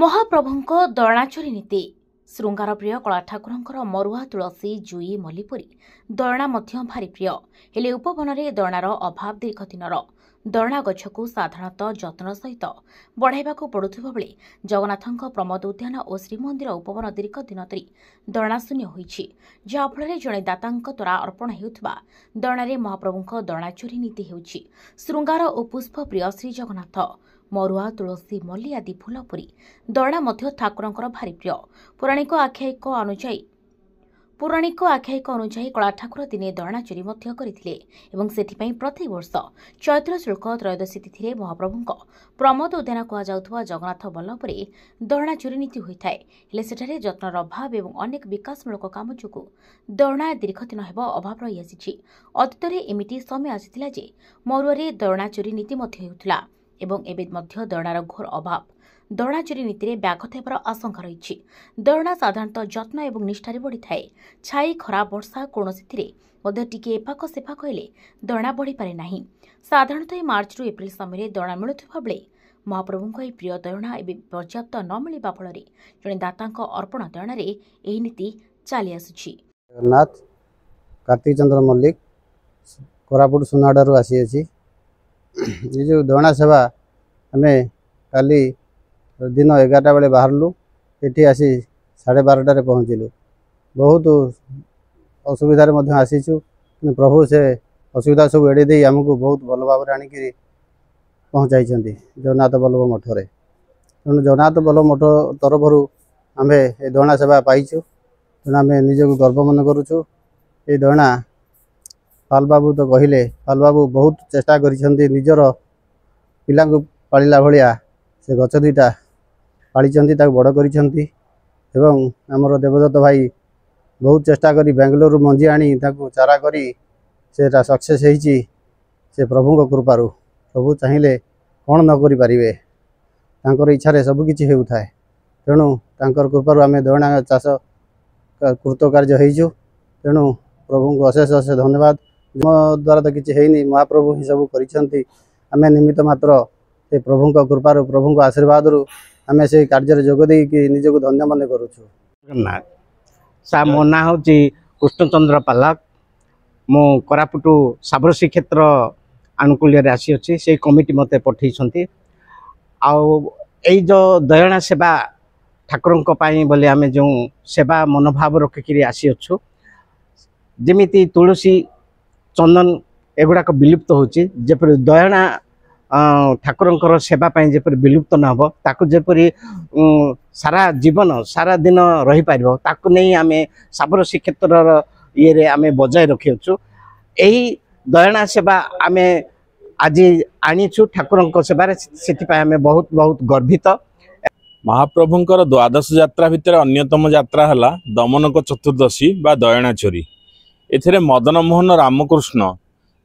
महाप्रभुଙ୍କ दयणाचोरी नीति श्रृंगार प्रिय कला ठाकुरंकर मरुआ तुलसी जुई मल्लीपुरी दयणा मध्य भारी प्रिय हेले उपवन में दयणार अभाव दीर्घ दिनर दयणा गछकु साधारणतः जत्न सहित बढ़ाइबा पड़ुथिबा बेले जगन्नाथଙ୍କ प्रमोद उद्यान और श्रीमंदिर उपवन दीर्घ दिन धरी दयणाशून्य होइछि जहाँफल जड़े दातांक द्वारा अर्पण हेउथिबा दयणारे महाप्रभुଙ୍କ दयणाचोरी नीति हेउछि श्रृंगार और पुष्प प्रिय श्री जगन्नाथ मरुआ तुलसी मल्ली आदि फूल पुरी दयणा मध्य ठाकुरंकर भारी प्रिय पौराणिक आख्यायिक अनुसार कला ठाकुर दिने दयणा चोरी मध्य करथिले एवं सेथिपई प्रति वर्ष चैत्र शुल्क त्रयोदशी तिथि महाप्रभुଙ୍କ प्रमोद उद्यान कहुवा जगन्नाथ बल्लभपुर दयणा चोरी नीति होइथाय हेले सेठारे जत्नर अभाव एवं अनेक विकासमूलक काम जोगु दयणा दीर्घ दिन हेब अभाव रही आसिछि अतीतरे एमिति समय आसिथिला जे मरुआरे दयणा चोरी नीति मध्य हेउथिला एवं एबे मध्य दयणार घोर अभाव दयणा चोरी नीति में व्याघत होबार आशंका रही दयणा साधारणतः जत्न एवं निष्ठारे बढ़ी थाए छाई खरा वर्षा कौन टिके एपाक सेपाक हेले दयणा बढ़ी पारे नाही साधारणतः मार्च रु एप्रिल समय दयणा मिलुथिबा बेले महाप्रभुଙ୍କ ଏହି ପ୍ରିୟ ଦୟଣା ଏବେ पर्याप्त न मिलिबा फଳରେ जणे दाताଙ୍କ अर्पण ଦୟଣାରେ ଏହି नीति ଚାଲି ଆସୁଛି। जगन्नाथ कार्तिक चंद्र मल्लिक कोरापुट सुनाडारू आसी अछि ये जो दयणा सेवा आम काली दिन 11टा बेले बाहरलु ये आसी 12:30 पहुँचलु बहुत असुविधार आसीचु प्रभु से असुविधा सब एड़े दे आमको बहुत भल भाव आणिक पहुँचाई जगन्नाथ बल्लभ मठरे तेणु जगन्नाथ बल्लभ मठ तरफ आम ये दयणा सेवा पाइचु तेणु आम निजक गर्व मन करुचु ये दयणा पाल बाबू तो कहले पाल बाबू बहुत चेष्टा करिसेंती निजर पिला पालिला भलिया से गछ दुईटा पालिचंती ताक बड़ करिसेंती एवं आमर देवदत्त भाई बहुत चेष्टा करी बेंगलोर मंजी आनी ताकू चारा करी सेटा सक्सेस होईची से प्रभु कृपारू प्रभु चाहिए कौन न करि परिबे तांकर इच्छा सब किछि हेउथाय तेणु तांकर कृपारू आम दयणा चाष कृतकार्य होईचु तेणु प्रभु को अशेष अशेष धन्यवाद मो द्वारा तो किसी है महाप्रभु ही सब कर आम निमित्त मात्र से प्रभु कृपार प्रभु आशीर्वाद आम से कार्य जोगदे कि निजक धन्य मन करुचु। जगन्नाथ सा मो ना हूँ कृष्णचंद्र पालक मु कोरापुट साबरसी क्षेत्र आनुकूल्य आसी अच्छी से कमिटी मत पठे जो दयणा सेवा ठाकुर बोले आम जो सेवा मनोभाव रखिक आसी अच्छु जमीती तुलसी चंदन एगुड़ाक विलुप्त होची जेपरि दयणा ठाकुरंकर सेवा जेपरि विलुप्त न हो ताकु जेपरि सारा जीवन सारा दिन रही पारिबो ताकु नहीं आमे साबरसी क्षेत्र ये आमे बजाय रखिछु एही दयणा सेवा आमे आज आनीछु ठाकुरंक सेवा सेति आमे बहुत बहुत गर्वित। महाप्रभुंकर द्वादश यात्रा भितर अन्यतम यात्रा हला दमनक चतुर्दशी बा दयणा चोरी एथिरे मदन मोहन रामकृष्ण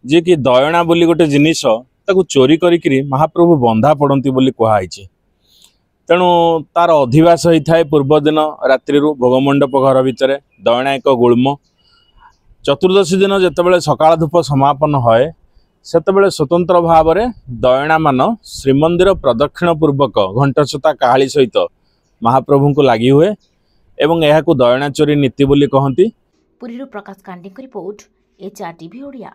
जी कि दयणा बोली गोटे जिनिस ताकू चोरी करी महाप्रभु बंधा पड़ती बोली कहुई तेणु तार अधिवास होता है पूर्व दिन रात्रि भोगमंडप घर भितर दयणा एक गुल्म चतुर्दशी दिन जितेबाला सकाळ धूप समापन होए सेतबेले स्वतंत्र भाव में दयणा मान श्रीमंदिर प्रदक्षिण पूर्वक घंटसता काहाली सहित महाप्रभु को लगी हुए एवं यह दयणा चोरी नीति बोली कहती। Puri Prakash Kandi report HR TV Odia.